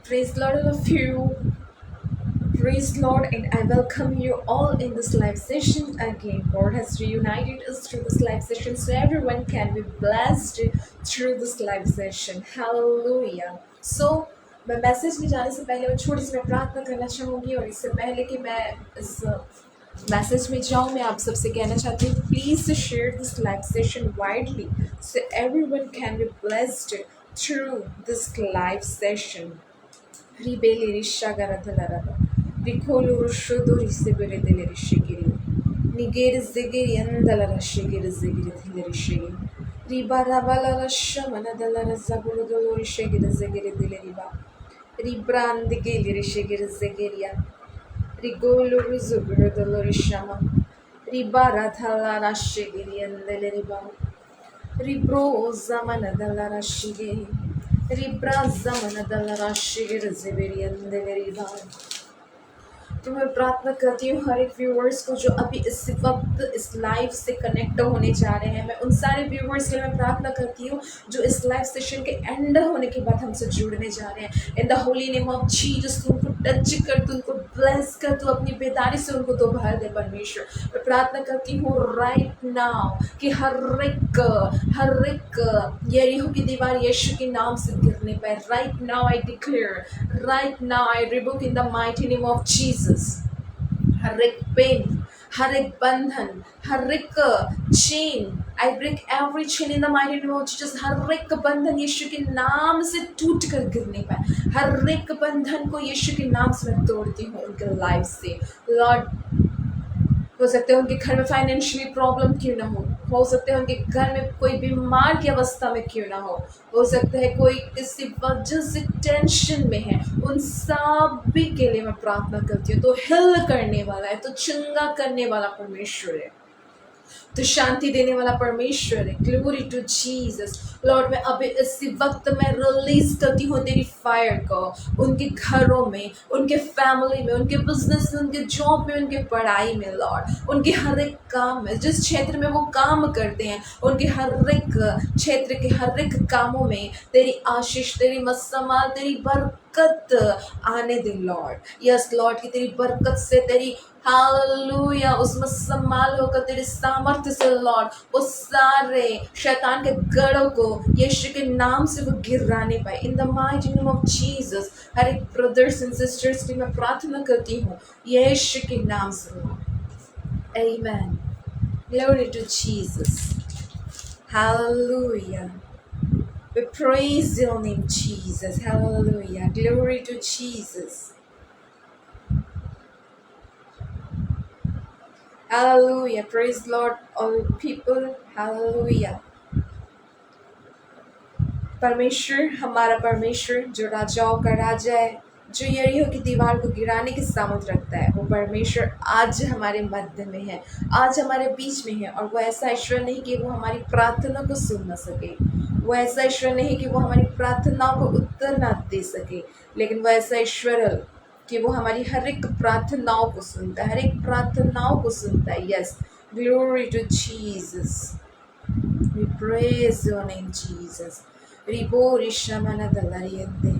Praise Lord, all of you. Praise Lord, and I welcome you all in this live session again. God has reunited us through this live session so everyone can be blessed through this live session. Hallelujah. So, मैं message में जाने से पहले मैं छोटी सी मैं प्रार्थना करना चाहूँगी और इससे पहले कि मैं इस मैसेज में जाऊँ मैं आप सबसे कहना चाहती हूँ please share this live session widely so everyone can be blessed through this live session. Ribele rishagaradhalaraba. Rikolu rushodo risebere dele rishigiri. Nigeri zigiri andalara shigiri zigiri dhile rishigi. Riba rabala rashamana dalara zaburo dolo rishigiri zigiri dile riba. Ribrandigili rishigiri zigiria. Rigolo rizuburo dolo rishama. Riba radhalara shigiri andele riba. Ribro zamana dalara shigiri. Ribra zamana dalara shigiri zibiri andele riba. तो मैं प्रार्थना करती हूँ हर एक viewers को जो अभी इस वक्त इस लाइव से कनेक्ट होने जा रहे हैं। मैं उन सारे व्यूअर्स के लिए मैं प्रार्थना करती हूँ जो इस लाइव सेशन के एंड होने के बाद हमसे जुड़ने जा रहे हैं। In the holy name of Jesus तू उनको टच कर, तू उनको ब्लेस कर, तू अपनी बेदारी से उनको तो भर दे परमेश्वर। मैं प्रार्थना करती हूँ राइट नाउ कि हर एक यरीहो की दीवार यीशु के नाम से गिरने पर right now I declare, right now I rebuke in the mighty name of Jesus. हर एक पेन, हर एक बंधन, हर एक chain, I break every chain in the mighty name of Jesus. हर एक बंधन यीशु के नाम से टूट कर गिरने पर हर एक बंधन को यीशु के नाम से मैं तोड़ती हूँ उनके लाइफ से। लॉर्ड, हो सकते हैं उनके घर में फाइनेंशियली प्रॉब्लम क्यों ना हो सकते हैं उनके घर में कोई बीमार की अवस्था में क्यों ना हो सकता है कोई किसी वजह से टेंशन में है, उन सभी के लिए मैं प्रार्थना करती हूँ। तो हिल करने वाला है, तो चंगा करने वाला परमेश्वर है, तो शांति देने वाला परमेश्वर है। Glory to Jesus. लॉर्ड, मैं अभी इसी वक्त मैं रिलीज करती हूँ तेरी फायर को उनके घरों में, उनके फैमिली में, उनके बिजनेस में, उनके जॉब में, उनके पढ़ाई में। लॉर्ड, उनके हर एक काम में, जिस क्षेत्र में वो काम करते हैं, उनके हर एक क्षेत्र के हर एक कामों में तेरी आशीष, तेरी मसमाल, तेरी बरकत आने दे लॉर्ड। यस लॉर्ड, कि तेरी बरकत से, तेरी हालेलुया उसमें सम्माल होकर तेरे सामर्थ्य से लॉर्ड वो सारे शैतान के गढ़ों को यीशु के नाम से वो गिराने पाए in the mighty name of Jesus. हर एक ब्रदर्स एंड सिस्टर्स की मैं प्रार्थना करती हूँ यीशु के नाम से Lord. Amen. Glory to Jesus. Hallelujah. We praise your name, Jesus. Hallelujah. Glory to Jesus. Hallelujah. Praise Lord, all people. Hallelujah. परमेश्वर, हमारा परमेश्वर जो राजाओं का राजा है, जो यरीहो की दीवार को गिराने की सामर्थ रखता है, वो परमेश्वर आज हमारे मध्य में है, आज हमारे बीच में है। और वो ऐसा ईश्वर नहीं कि वो हमारी प्रार्थना को सुन न सके, वो ऐसा ईश्वर नहीं कि वो हमारी प्रार्थनाओं को उत्तर ना दे सके, लेकिन वो ऐसा ईश्वर है कि वो हमारी हर एक प्रार्थनाओं को सुनता है, हर एक प्रार्थनाओं को सुनता है। Yes, glory to Jesus. We praise your name Jesus. रिबो रिशमना दलरियंदे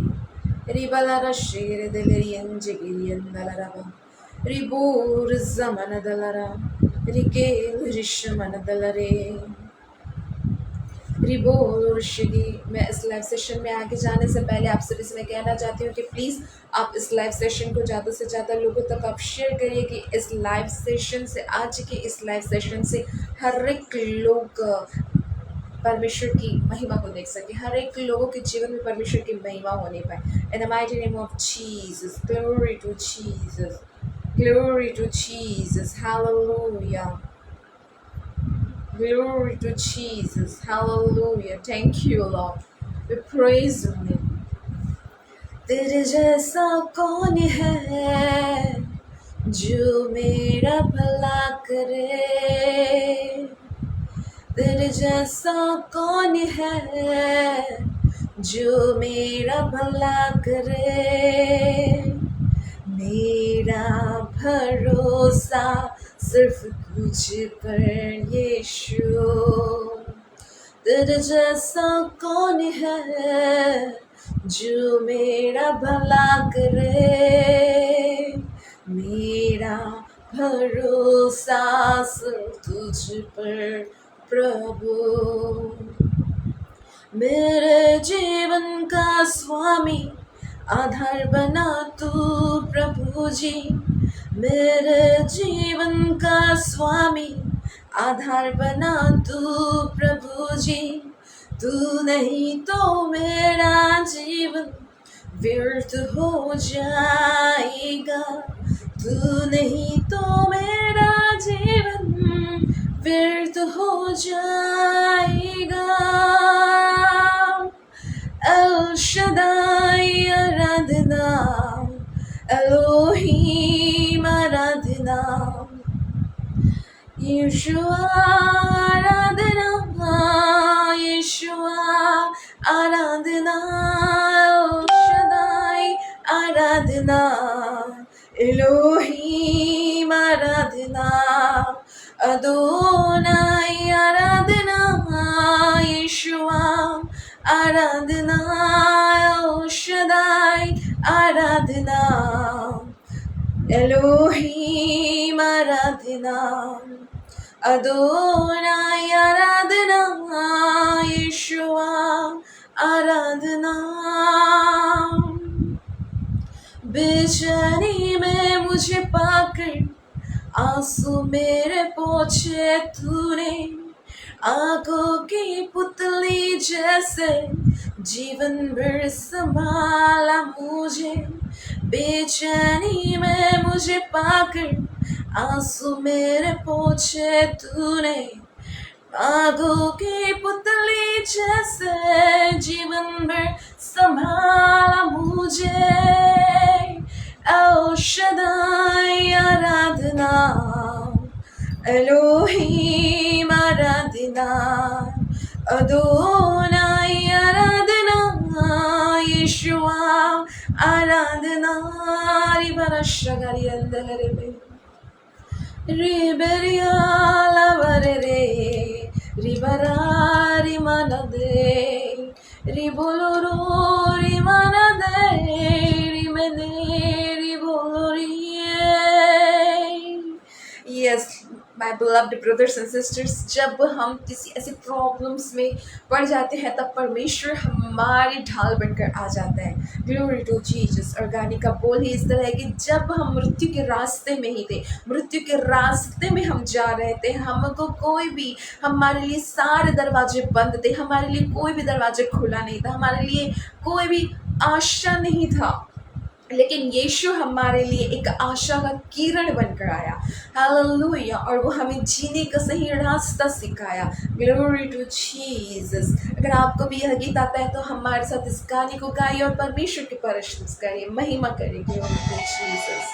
रिबला शेर दलरियंजे गिरियंदलरबा रिबो रिजमना दलरा रिके रिशमना दलरे रिबोर्शिगी। मैं इस लाइव सेशन में आगे जाने से पहले आप सभी से मैं कहना चाहती हूँ कि प्लीज़ आप इस लाइव सेशन को ज़्यादा से ज़्यादा लोगों तक आप शेयर करिए कि इस लाइव सेशन से, आज के इस लाइव सेशन से हर एक लोग परमेश्वर की महिमा को देख सके, हर एक लोगों के जीवन में परमेश्वर की महिमा होने पाए। In the mighty name of Jesus. Glory to Jesus. Glory to Jesus. Hallelujah. Glory to Jesus. Hallelujah. Thank you, Lord. We praise your name. तेरे जैसा कौन है जो मेरा भला करे, तेरे जैसा कौन है जो मेरा भला करे, मेरा भरोसा सिर्फ तुझ पर यीशु, तेरे जैसा कौन है जो मेरा भला करे। मेरा भरोसा सिर्फ तुझ पर प्रभु। मेरे जीवन का स्वामी आधार बना तू प्रभु जी। मेरे जीवन का स्वामी आधार बना तू प्रभु जी। तू नहीं तो मेरा जीवन व्यर्थ हो जाएगा। तू नहीं तो मेरा जीवन व्यर्थ हो जाएगा। एल शदाई आराधना, एलोहीम आराधना, यीशुआ आराधना, यीशुआ आराधना, एल शदाई आराधना, एलोहीम आराधना, अदोनाई आराधना, यीशुआ आराधना, एल शदाई आराधना, एलोहीम आराधना, अदोनाई आराधना, यीशुआ आराधना। बेचैनी में मुझे पाकर आंसू मेरे पोंछे तूने। आंखों की पुतली जैसे जीवन भर संभाला मुझे। बेचैनी में मुझे पाकर आंसू मेरे पोंछे तूने। आंखों की पुतली जैसे जीवन भर संभाला मुझे। एल शदाई आराधना, एलोहीम आराधना, अदोनाई आराधना, यीशुआ आराधना। रिबरा शगारी अंदर में रिबरिया लावरे रे, रिबरा रिमानदे, रिबोलोरो रिमानदे, रिमने रिबोलोरिए। Yes, my beloved brothers and sisters, जब हम किसी ऐसी प्रॉब्लम्स में पड़ जाते हैं तब परमेश्वर हमारी ढाल बनकर आ जाता है। Glory to Jesus. और गाने का बोल ही इस तरह है कि जब हम मृत्यु के रास्ते में ही थे, मृत्यु के रास्ते में हम जा रहे थे, हमको कोई भी, हमारे लिए सारे दरवाजे बंद थे, हमारे लिए कोई भी दरवाजा खुला नहीं था, हमारे लिए कोई भी आशा नहीं था, लेकिन यीशु हमारे लिए एक आशा का किरण बनकर आया। हालेलुया। और वो हमें जीने का सही रास्ता सिखाया। Glory to Jesus. अगर आपको भी यह गीत आता है तो हमारे साथ इस गाने को गाइए और परमेश्वर की प्रशंसा करिए, महिमा करिए। Glory to Jesus.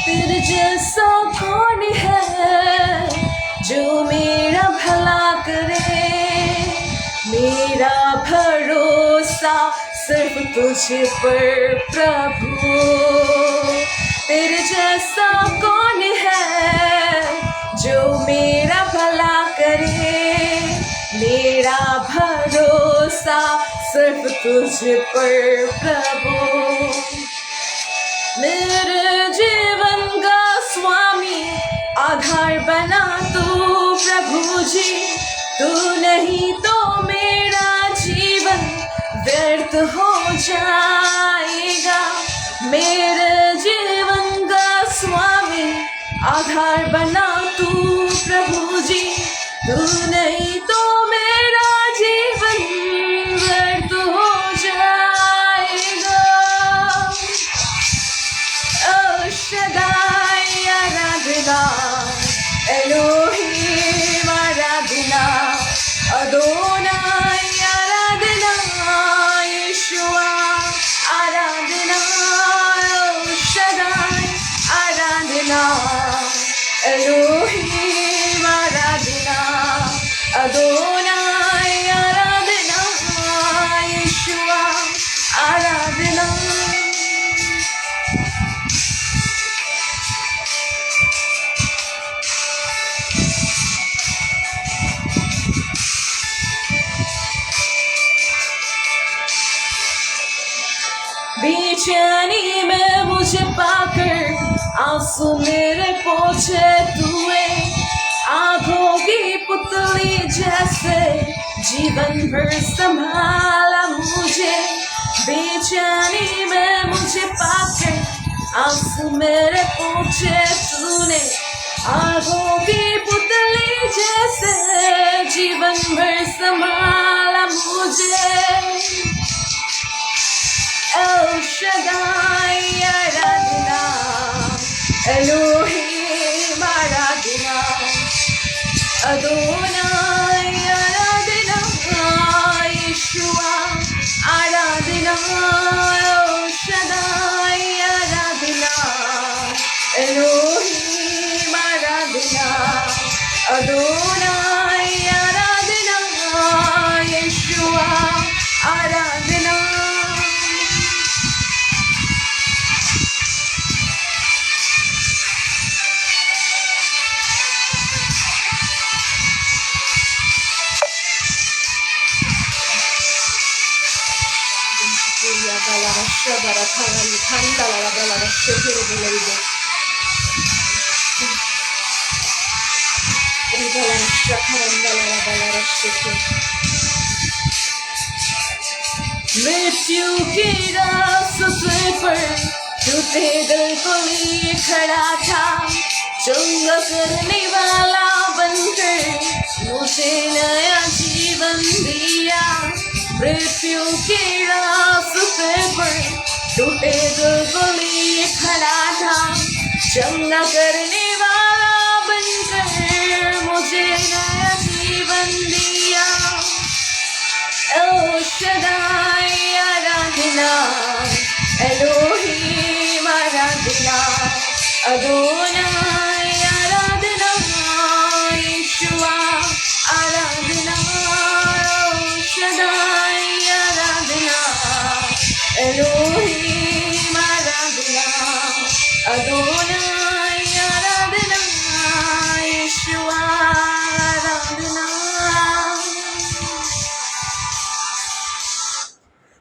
तेरे जैसा कौन है जो मेरा भला करे। मेरा भरोसा सिर्फ तुझ पर प्रभु। तेरे जैसा कौन है जो मेरा भला करे। मेरा भरोसा सिर्फ तुझ पर प्रभु। मेरे जीवन का स्वामी आधार बना तू प्रभु जी। तू नहीं तो मेरा जीवन व्यर्थ हो जाएगा। मेरे जीवन का स्वामी आधार बना तू प्रभु जी। तू नहीं तो मेरा जीवन व्यर्थ हो जाएगा। ओ शदाई आराधना, एलोहीम आराधना, अदोनाई आराधना, यीशुआ आराधना। ओ Shaddai Elohim Aradhana, Adonai Aradhana, Yeshua Aradhana. बेचैनी में मुझे पाकर आंसू मेरे पोछे तुए, आंखों की पुतली जैसे जीवन भर संभाला मुझे। बेचैनी में मुझे पाकर आंसू मेरे पोछे तूने, आंखों की पुतली जैसे जीवन भर संभाला मुझे। El Shaddai Aradhana, Elohim Aradhana, Adonai Aradhana, Yeshua Aradhana. El Shaddai Aradhana, Elohim Aradhana, Adonai Aradhana, Yeshua Aradhana. मृत्यु की रास्ते पर टूटे दिल को लिए खड़ा था, जंग करने वाला बनकर मुझे नया जीवन दिया। मृत्यु के रास्ते पर टूटे दिल को लिए खड़ा था, जंग करने वाला बनकर मुझे नया जीवन दिया। El Shaddai Aradhana, Elohim Aradhana, Adonai Aradhana, Yeshua Aradhana. El Shaddai Aradhana, Elohim Aradhana, Adonai Aradhana, Yeshua Aradhana.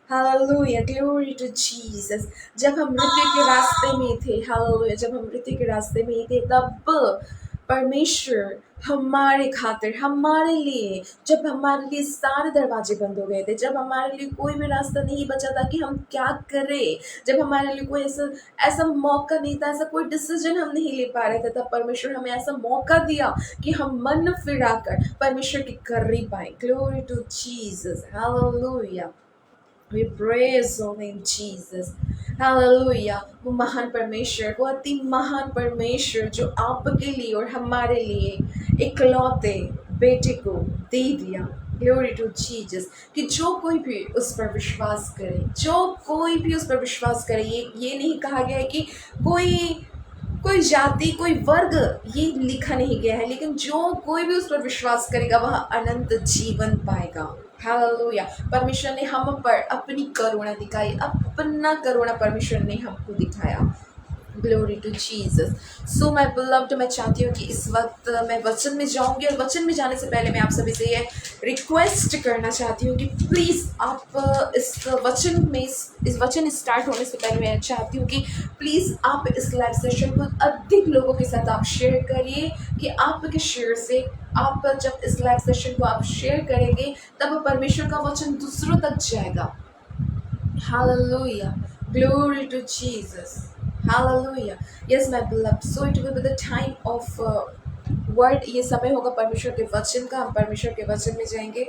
Hallelujah, glory to Jesus. जब हम मृत्यु के रास्ते में थे, हालेलुया, जब हम मृत्यु के रास्ते में थे तब परमेश्वर हमारे खातिर, हमारे लिए, जब हमारे लिए सारे दरवाजे बंद हो गए थे, जब हमारे लिए कोई भी रास्ता नहीं बचा था कि हम क्या करें, जब हमारे लिए कोई ऐसा मौका नहीं था, ऐसा कोई डिसीजन हम नहीं ले पा रहे थे, तब परमेश्वर हमें ऐसा मौका दिया कि हम मन फिराकर परमेश्वर के करीब आए। Glory to Jesus, hallelujah, we praise your name Jesus, hallelujah. वो महान परमेश्वर, वो अति महान परमेश्वर जो आपके लिए और हमारे लिए इकलौते बेटे को दे दिया। ग्लोरी टू जीसस, कि जो कोई भी उस पर विश्वास करे, जो कोई भी उस पर विश्वास करे, ये नहीं कहा गया है कि कोई जाति, कोई वर्ग, ये लिखा नहीं गया है, लेकिन जो कोई भी उस पर विश्वास करेगा वह अनंत जीवन पाएगा। हालेलुया। परमेश्वर ने हम पर अपनी करुणा दिखाई, अपना करुणा परमेश्वर ने हमको दिखाया। Glory to Jesus. So my beloved, मैं चाहती हूँ कि इस वक्त मैं वचन में जाऊँगी, और वचन में जाने से पहले मैं आप सभी से ये रिक्वेस्ट करना चाहती हूँ कि प्लीज़ आप इस वचन स्टार्ट होने से पहले मैं चाहती हूँ कि प्लीज़ आप इस लाइव सेशन को अधिक लोगों के साथ आप शेयर करिए, कि आपके शेयर से, आप जब इस लाइव सेशन को आप शेयर करेंगे तब परमेश्वर का वचन दूसरों तक जाएगा। Hallelujah, glory to Jesus, hallelujah. Yes my beloved, so it will be the time of word. ये समय होगा परमेश्वर के वचन का, हम परमेश्वर के वचन में जाएंगे।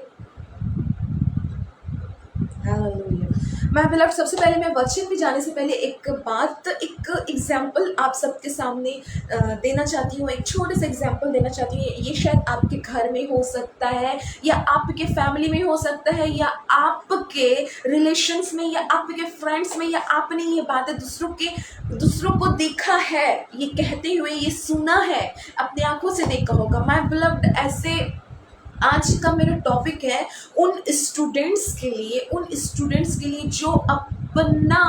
हालेलुया। मैं बिलव सबसे पहले मैं वचन में जाने से पहले एक बात, एक एग्जाम्पल आप सबके सामने देना चाहती हूँ। एक छोटे से एग्जाम्पल देना चाहती हूँ। ये शायद आपके घर में हो सकता है, या आपके फैमिली में हो सकता है, या आपके रिलेशंस में, या आपके फ्रेंड्स में, या आपने ये बातें दूसरों को देखा है, ये कहते हुए ये सुना है, अपने आंखों से देखा होगा। मैं बिलव्ड ऐसे आज का मेरा टॉपिक है उन स्टूडेंट्स के लिए जो अपना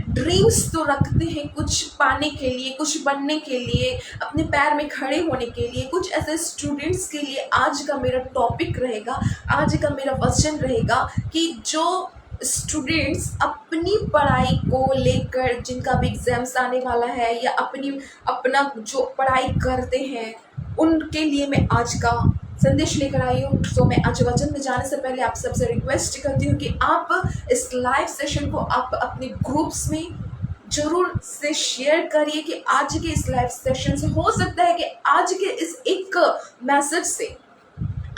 ड्रीम्स तो रखते हैं कुछ पाने के लिए, कुछ बनने के लिए, अपने पैर में खड़े होने के लिए। कुछ ऐसे स्टूडेंट्स के लिए आज का मेरा टॉपिक रहेगा, आज का मेरा वचन रहेगा कि जो स्टूडेंट्स अपनी पढ़ाई को लेकर, जिनका भी एग्जाम्स आने वाला है, या अपना जो पढ़ाई करते हैं, उनके लिए मैं आज का संदेश लेकर आई हूँ। तो मैं आज वचन में जाने से पहले आप सबसे रिक्वेस्ट करती हूँ कि आप इस लाइव सेशन को आप अपने ग्रुप्स में जरूर से शेयर करिए कि आज के इस लाइव सेशन से हो सकता है कि आज के इस एक मैसेज से,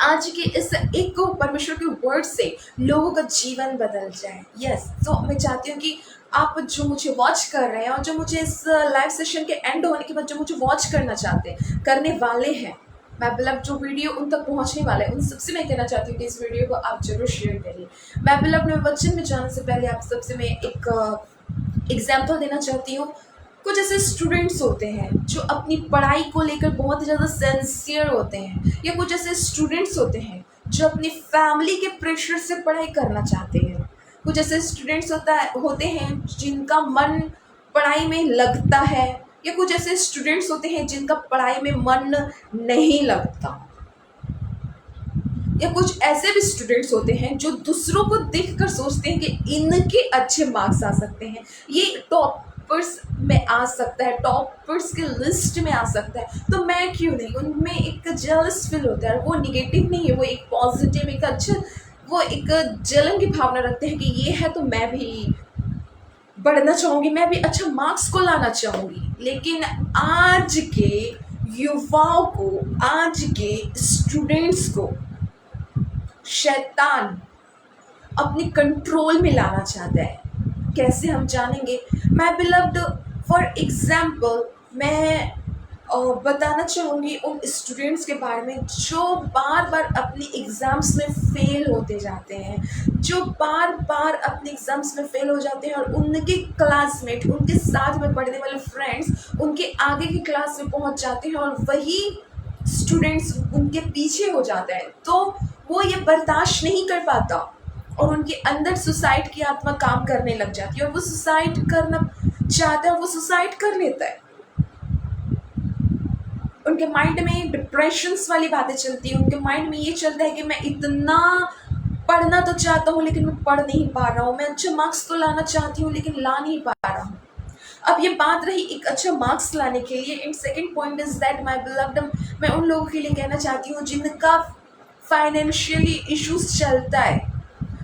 आज के इस एक परमेश्वर के वर्ड से लोगों का जीवन बदल जाए। यस, तो मैं चाहती हूँ कि आप जो मुझे वॉच कर रहे हैं और जो मुझे इस लाइव सेशन के एंड होने के बाद जो मुझे वॉच करना चाहते हैं, करने वाले हैं, मैं बिलव जो वीडियो उन तक पहुंचने वाला है, उन सबसे मैं कहना चाहती हूँ कि इस वीडियो को आप जरूर शेयर करिए। मैं बिलव ने वचन में जाने से पहले आप सबसे मैं एक एग्जाम्पल देना चाहती हूँ। कुछ ऐसे स्टूडेंट्स होते हैं जो अपनी पढ़ाई को लेकर बहुत ही ज़्यादा सिंसियर होते हैं, या कुछ ऐसे स्टूडेंट्स होते हैं जो अपनी फैमिली के प्रेशर से पढ़ाई करना चाहते हैं। कुछ ऐसे स्टूडेंट्स होते हैं जिनका मन पढ़ाई में लगता है, या कुछ ऐसे स्टूडेंट्स होते हैं जिनका पढ़ाई में मन नहीं लगता, या कुछ ऐसे भी स्टूडेंट्स होते हैं जो दूसरों को देखकर सोचते हैं कि इनके अच्छे मार्क्स आ सकते हैं, ये टॉपर्स में आ सकता है, टॉपर्स के लिस्ट में आ सकता है, तो मैं क्यों नहीं। उनमें एक जेलस फील होता है, वो निगेटिव नहीं है, वो एक पॉजिटिव, एक अच्छा, वो एक जलन की भावना रखते हैं कि ये है तो मैं भी बढ़ना चाहूँगी, मैं भी अच्छा मार्क्स को लाना चाहूँगी। लेकिन आज के युवाओं को, आज के स्टूडेंट्स को शैतान अपने कंट्रोल में लाना चाहता है। कैसे हम जानेंगे? मैं बिलव्ड फॉर एग्जाम्पल मैं बताना चाहूँगी उन स्टूडेंट्स के बारे में जो बार बार अपनी एग्ज़ाम्स में फ़ेल होते जाते हैं, जो बार बार अपने एग्ज़ाम्स में फ़ेल हो जाते हैं, और उनके क्लासमेट, उनके साथ में पढ़ने वाले फ्रेंड्स उनके आगे की क्लास में पहुंच जाते हैं, और वही स्टूडेंट्स उनके पीछे हो जाते हैं। तो वो ये बर्दाश्त नहीं कर पाता, और उनके अंदर सुसाइड की आत्मा काम करने लग जाती है, और वो सुसाइड करना चाहता है, वो सुसाइड कर लेता है। उनके माइंड में डिप्रेशंस वाली बातें चलती है, उनके माइंड में ये चलता है कि मैं इतना पढ़ना तो चाहता हूँ लेकिन मैं पढ़ नहीं पा रहा हूँ, मैं अच्छे मार्क्स तो लाना चाहती हूँ लेकिन ला नहीं पा रहा हूँ। अब ये बात रही एक अच्छा मार्क्स लाने के लिए। And second point is that my beloved, मैं उन लोगों के लिए कहना चाहती हूँ जिनका फाइनेंशियली इश्यूज चलता है,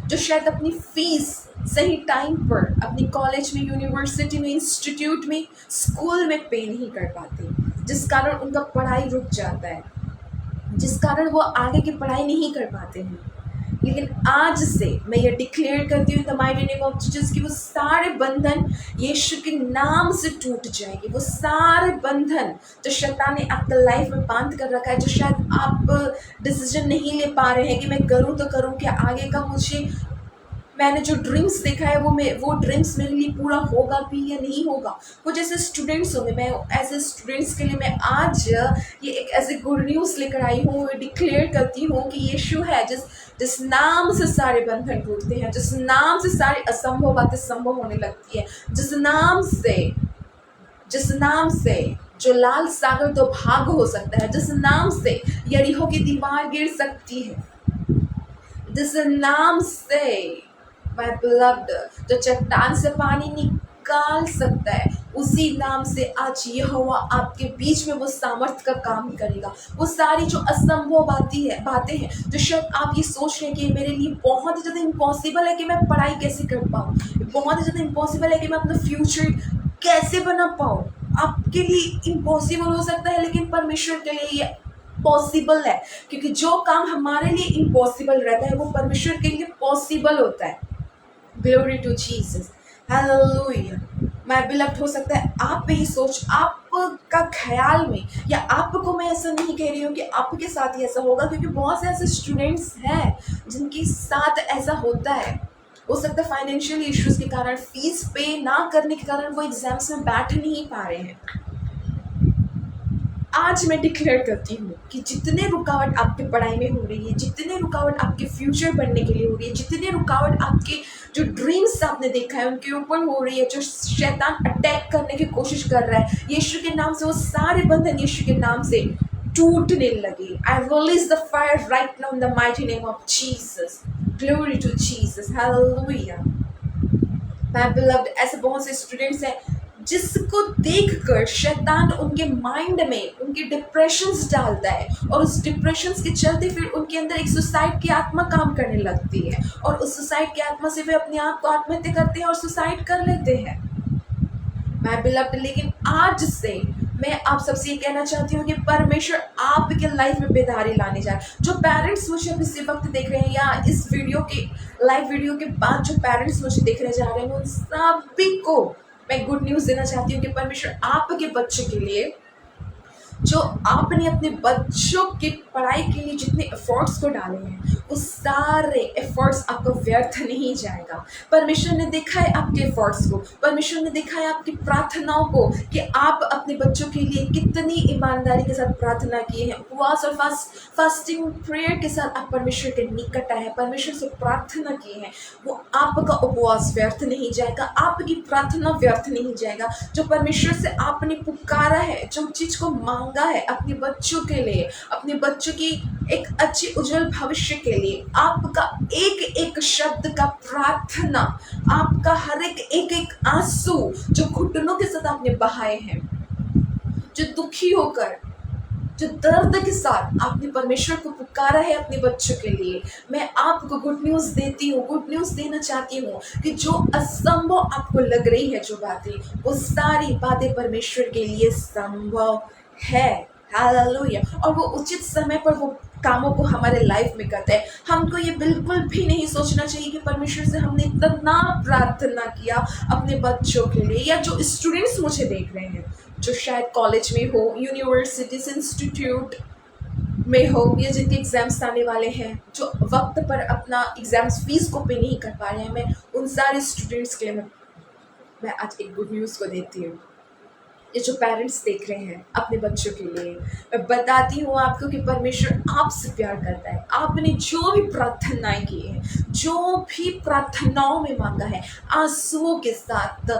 जो शायद अपनी फीस सही टाइम पर अपनी कॉलेज में, यूनिवर्सिटी में, इंस्टीट्यूट में, स्कूल में पे नहीं कर पाते, जिस कारण उनका पढ़ाई रुक जाता है, जिस कारण वो आगे की पढ़ाई नहीं कर पाते हैं। लेकिन आज से मैं ये डिक्लेयर करती हूँ the mighty name of Jesus कि वो सारे बंधन यीशु के नाम से टूट जाएंगे। वो सारे बंधन जो शैतान ने आपके लाइफ में बांध कर रखा है, जो शायद आप डिसीजन नहीं ले पा रहे हैं कि मैं करूँ तो करूँ क्या, आगे का मुझे, मैंने जो ड्रीम्स देखा है वो ड्रीम्स मेरे लिए पूरा होगा भी या नहीं होगा। कुछ ऐसे स्टूडेंट्स होंगे, मैं ऐसे स्टूडेंट्स के लिए मैं आज ये एक ऐसे गुड न्यूज़ लेकर आई हूँ, डिक्लेयर करती हूँ कि यीशु है जिस नाम से सारे बंधन टूटते हैं, जिस नाम से सारी असंभव बातें संभव होने लगती है, जिस नाम से जो लाल सागर तो भाग हो सकता है, जिस नाम से यरीहो की दीवार गिर सकती है, जिस नाम से माय बिलव्ड जो चट्टान से पानी निकाल सकता है, उसी नाम से आज यहोवा आपके बीच में वो सामर्थ का काम करेगा। वो सारी जो असंभव बातें हैं जो शायद आप ये सोच रहे हैं कि मेरे लिए बहुत ही ज़्यादा इम्पॉसिबल है कि मैं पढ़ाई कैसे कर पाऊँ, बहुत ही ज़्यादा इम्पॉसिबल है कि मैं अपना फ्यूचर कैसे बना पाऊँ, आपके लिए इम्पॉसिबल हो सकता है, लेकिन परमेश्वर के लिए ये पॉसिबल है। क्योंकि जो काम हमारे लिए इम्पॉसिबल रहता है वो परमेश्वर के लिए पॉसिबल होता है। Glory to Jesus, hallelujah. My beloved, हो सकता है आप पे ही सोच, आपका ख्याल में, या आपको मैं ऐसा नहीं कह रही हूँ कि आपके साथ ही ऐसा होगा, क्योंकि बहुत से ऐसे स्टूडेंट्स हैं जिनके साथ ऐसा होता है। हो सकता है फाइनेंशियल इश्यूज के कारण, फीस पे ना करने के कारण वो एग्जाम्स में बैठ नहीं पा रहे हैं। आज मैं डिक्लेयर करती हूँ कि जितने रुकावट आपकी पढ़ाई में हो रही है, जितने रुकावट आपके फ्यूचर बनने के लिए हो रही है, जितने रुकावट आपके जो ड्रीम्स आपने देखा है उनके ऊपर हो रही है, जो शैतान अटैक करने की कोशिश कर रहा है, यीशु के नाम से वो सारे बंधन यीशु के नाम से टूटने लगे। I release the fire right now in the mighty name of Jesus. Glory to Jesus, hallelujah. My beloved, ऐसे बहुत से स्टूडेंट्स हैं जिसको देखकर शैतान उनके माइंड में उनके डिप्रेशंस डालता है, और उस डिप्रेशंस के चलते फिर उनके अंदर एक सुसाइड की आत्मा काम करने लगती है, और उस सुसाइड की आत्मा से वे अपने आप को आत्महत्या करते हैं और सुसाइड कर लेते हैं। माय बिलव्ड, लेकिन आज से मैं आप सबसे ये कहना चाहती हूँ कि परमेश्वर आपके लाइफ में बेदारी लाने जाए। जो पेरेंट्स मुझे अभी इसी वक्त देख रहे हैं, या इस वीडियो के लाइव वीडियो के बाद जो पेरेंट्स मुझे देखने जा रहे हैं, उन सभी को मैं गुड न्यूज़ देना चाहती हूँ कि परमेश्वर आपके बच्चे के लिए, जो आपने अपने बच्चों की पढ़ाई के लिए जितने एफर्ट्स को डाले हैं, वो सारे एफर्ट्स आपको व्यर्थ नहीं जाएगा। परमेश्वर ने देखा है आपके एफर्ट्स को, परमेश्वर ने देखा है आपकी प्रार्थनाओं को, कि आप अपने बच्चों के लिए कितनी ईमानदारी के साथ प्रार्थना किए हैं। उपवास और फास्टिंग प्रेयर के साथ आप परमेश्वर के निकट आए हैं, परमेश्वर से प्रार्थना किए हैं। वो आपका उपवास व्यर्थ नहीं जाएगा, आपकी प्रार्थना व्यर्थ नहीं जाएगा। जो परमेश्वर से आपने पुकारा है, जो चीज़ को मांगा है अपने बच्चों के लिए, अपने बच्चों की एक अच्छी उज्जवल भविष्य के लिए, आपका एक एक शब्द का प्रार्थना, आपका हर एक एक आंसू जो घुटनों के साथ आपने बहाए हैं, जो दुखी होकर, जो दर्द के साथ आपने परमेश्वर को पुकारा है अपने बच्चों के लिए, मैं आपको गुड न्यूज़ देती हूँ, गुड न्यूज़ देना चाहती हूँ कि जो असंभव आपको लग रही है जो बातें, वो सारी बातें परमेश्वर के लिए संभव है। हालेलुया। और वो उचित समय पर वो कामों को हमारे लाइफ में करते हैं। हमको ये बिल्कुल भी नहीं सोचना चाहिए कि परमेश्वर से हमने इतना प्रार्थना किया अपने बच्चों के लिए, या जो स्टूडेंट्स मुझे देख रहे हैं, जो शायद कॉलेज में हो, यूनिवर्सिटीज इंस्टीट्यूट में हो, या जिनके एग्जाम्स आने वाले हैं, जो वक्त पर अपना एग्जाम्स फीस को पे नहीं कर पा रहे हैं, मैं उन सारे स्टूडेंट्स के लिए मैं आज एक गुड न्यूज़ को देती हूँ। ये जो पेरेंट्स देख रहे हैं अपने बच्चों के लिए, मैं बताती हूँ आपको कि परमेश्वर आपसे प्यार करता है। आपने जो भी प्रार्थनाएं की है, जो भी प्रार्थनाओं में मांगा है, आंसुओं के साथ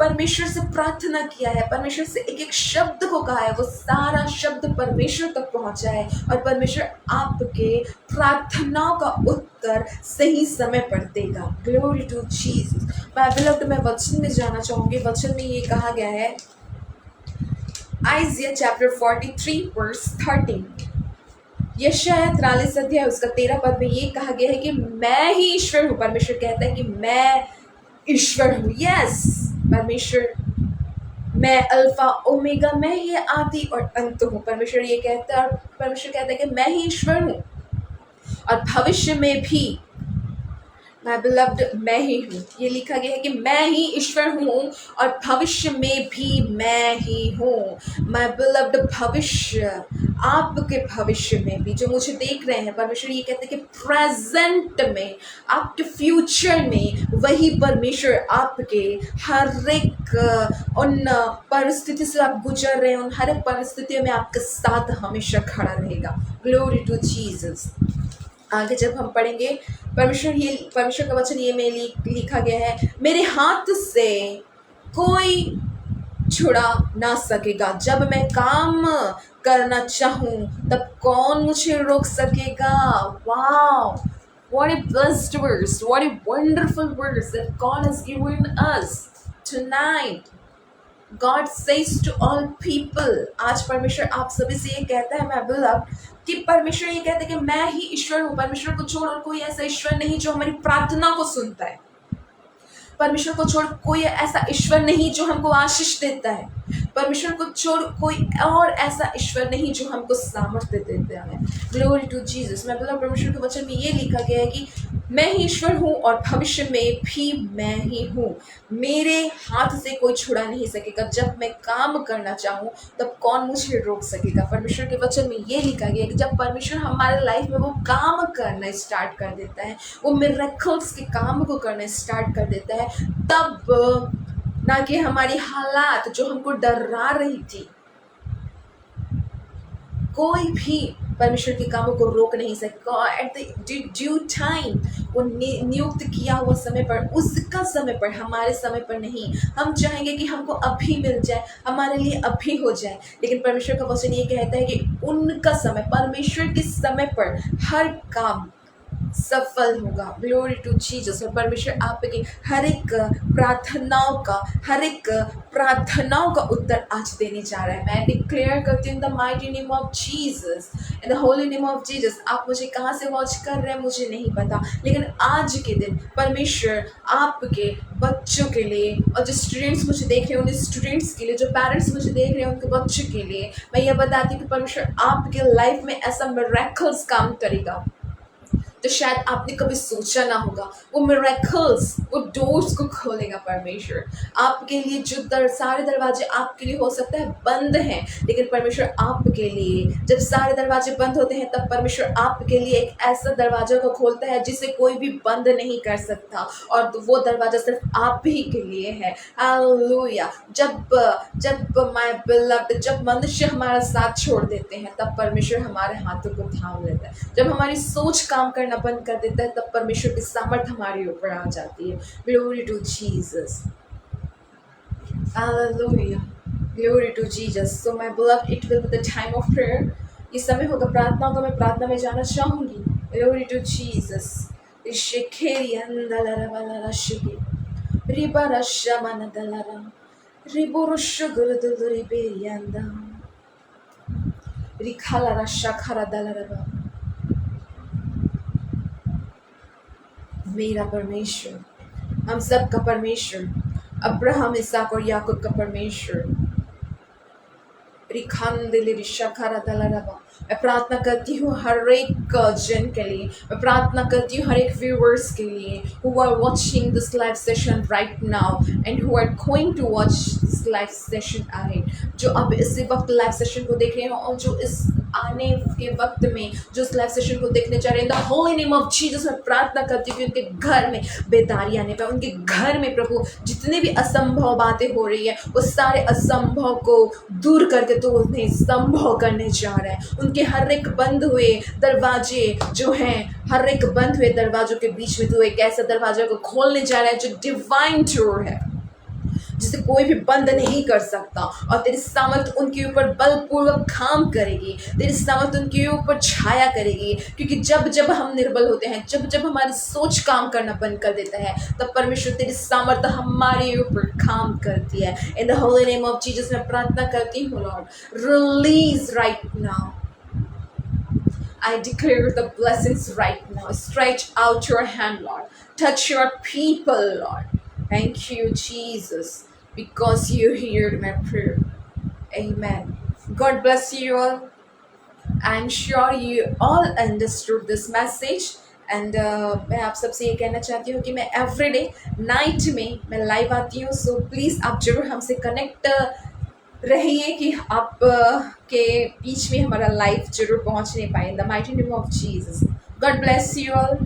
परमेश्वर से प्रार्थना किया है, परमेश्वर से एक एक शब्द को कहा है, वो सारा शब्द परमेश्वर तक पहुंचा है, और परमेश्वर आपके प्रार्थनाओं का उत्तर सही समय पर देगा। Glory to Jesus. My beloved, मैं वचन में जाना चाहूंगी। वचन में ये कहा गया है, आइजिया चैप्टर 43 वर्स 13, यशायाह 43 अध्याय उसका 13 पद में ये कहा गया है कि मैं ही ईश्वर हूँ। परमेश्वर कहता है कि मैं ईश्वर हूँ। यस, परमेश्वर, मैं अल्फा ओमेगा, मैं ही आदि और अंत हूँ। परमेश्वर ये कहता है, और परमेश्वर कहता है कि मैं ही ईश्वर हूँ, और भविष्य में भी माय बिलव्ड मैं ही हूँ। ये लिखा गया है कि मैं ही ईश्वर हूँ, और भविष्य में भी मैं ही हूँ। माय बिलव्ड, भविष्य, आपके भविष्य में भी जो मुझे देख रहे हैं, परमेश्वर ये कहते हैं कि प्रेजेंट में, आपके फ्यूचर में, वही परमेश्वर आपके हर एक उन परिस्थिति से आप गुजर रहे हैं, उन हर एक परिस्थितियों में आपके साथ हमेशा खड़ा रहेगा। Glory to Jesus. आगे जब हम पढ़ेंगे, परमेश्वर का वचन ये में लिखा गया है, मेरे हाथ से कोई छुड़ा ना सकेगा। जब मैं काम करना चाहूँ तब कौन मुझे रोक सकेगा। Wow, what a blessed verse, what a wonderful verse that God has given us tonight. God says to all people, आज परमेश्वर आप सभी से ये कहता है, मैं बिलव्ड, कि परमेश्वर ये कहता है कि मैं ही ईश्वर हूँ। परमेश्वर को छोड़ और कोई ऐसा ईश्वर नहीं जो हमारी प्रार्थना को सुनता है। परमेश्वर को छोड़ कोई ऐसा ईश्वर नहीं जो हमको आशीष देता है। परमेश्वर को छोड़ कोई और ऐसा ईश्वर नहीं जो हमको सामर्थ्य देता है। Glory to Jesus. मैं बोला परमेश्वर के वचन में ये लिखा गया है कि मैं ही ईश्वर हूँ और भविष्य में भी मैं ही हूँ, मेरे हाथ से कोई छुड़ा नहीं सकेगा। जब मैं काम करना चाहूँ तब कौन मुझे रोक सकेगा। परमेश्वर के वचन में ये लिखा गया है कि जब परमेश्वर हमारे लाइफ में वो काम करना स्टार्ट कर देता है, वो मिरेकल्स के काम को करना स्टार्ट कर देता है, तब ना कि हमारी हालात जो हमको डरा रही थी, कोई भी परमेश्वर के कामों को रोक नहीं सकता। एट द ड्यू टाइम, वो नियुक्त किया हुआ समय पर, उसका समय पर, हमारे समय पर नहीं। हम चाहेंगे कि हमको अभी मिल जाए, हमारे लिए अभी हो जाए, लेकिन परमेश्वर का वचन ये कहता है कि उनका समय, परमेश्वर के समय पर हर काम सफल होगा। Glory to Jesus. और परमेश्वर आपके हर एक प्रार्थनाओं का उत्तर आज देने जा रहा है। मैं डिक्लेयर करती हूँ इन the mighty name of Jesus, in the holy name of Jesus. आप मुझे कहाँ से वॉच कर रहे हैं मुझे नहीं पता, लेकिन आज के दिन परमेश्वर आपके बच्चों के लिए, और जो स्टूडेंट्स मुझे देख रहे हैं उन स्टूडेंट्स के लिए, जो पेरेंट्स मुझे देख रहे हैं उनके बच्चों के लिए, मैं ये बताती हूँ कि परमेश्वर आपके लाइफ में ऐसा मिरेकल्स काम करेगा तो शायद आपने कभी सोचा ना होगा। वो मिरेकल्स, वो डोर्स को खोलेगा परमेश्वर आपके लिए। जो सारे दरवाजे आपके लिए हो सकता है बंद हैं, लेकिन परमेश्वर आपके लिए, जब सारे दरवाजे बंद होते हैं तब परमेश्वर आपके लिए एक ऐसा दरवाजा को खोलता है जिसे कोई भी बंद नहीं कर सकता, और वो दरवाजा सिर्फ आप ही के लिए है। हालेलुया। जब माय बिलव्ड, जब मनुष्य हमारा साथ छोड़ देते हैं तब परमेश्वर हमारे हाथों को थाम लेता है। जब हमारी सोच काम करना बंद कर देता है तब परमेश्वर की सामर्थ हमारे ऊपर आ जाती है। Glory to Jesus. Hallelujah. Glory to Jesus. So my beloved, it will be the time of prayer. ये समय होगा प्रार्थना का, मैं प्रार्थना में जाना चाहूंगी। Glory to Jesus. शिखेरी अंदलरवलरा शिखे रिबरशमनदलरा रिबुरुश गुरुदुलुरि बेरियंदा रिखालरा शखरा दलरबा। मेरा परमेश्वर, हम सब का परमेश्वर, अब्राहम, इसहाक और याकूब का परमेश्वर। मैं प्रार्थना करती हूँ हर एक जन के लिए, मैं प्रार्थना करती हूँ हर एक व्यूअर्स के लिए who are watching this live session right now and who are going to watch this live session ahead, जो अब इसी वक्त लाइव सेशन को देख रहे हैं और जो इस आने के वक्त में जो इस लाइव सेशन को देखने जा रहे हैं। The holy name of Jesus. मैं प्रार्थना करती हूँ कि उनके घर में बेदारी आने पर, उनके घर में प्रभु जितने भी असंभव बातें हो रही है वो सारे असंभव को दूर करके तो उन्हें संभव करने जा रहा है। उनके हर एक बंद हुए दरवाजे जो हैं, हर एक बंद हुए दरवाजों के बीच में तो एक ऐसा दरवाजा को खोलने जा रहा है जो डिवाइन डोर है, जिसे कोई भी बंद नहीं कर सकता। और तेरी सामर्थ उनके ऊपर बलपूर्वक काम करेगी, तेरी सामर्थ उनके ऊपर छाया करेगी, क्योंकि जब जब हम निर्बल होते हैं, जब जब हमारी सोच काम करना बंद कर देता है, तब परमेश्वर तेरी सामर्थ हमारे ऊपर काम करती है। In the holy name of Jesus मैं प्रार्थना करती हूँ Lord, release right now. I declare the blessings right now. Stretch out your hand, Lord. Touch your people, Lord. Thank you, Jesus, because you heard my prayer. Amen. God bless you all. I'm sure you all understood this message. And मैं आप सबसे ये कहना चाहती हूँ कि मैं everyday night में मैं लाइव आती हूँ, सो प्लीज़ आप जरूर हमसे कनेक्ट रहिए कि आप के बीच में हमारा लाइफ जरूर पहुँचने पाए। In the mighty name of Jesus, God bless you all.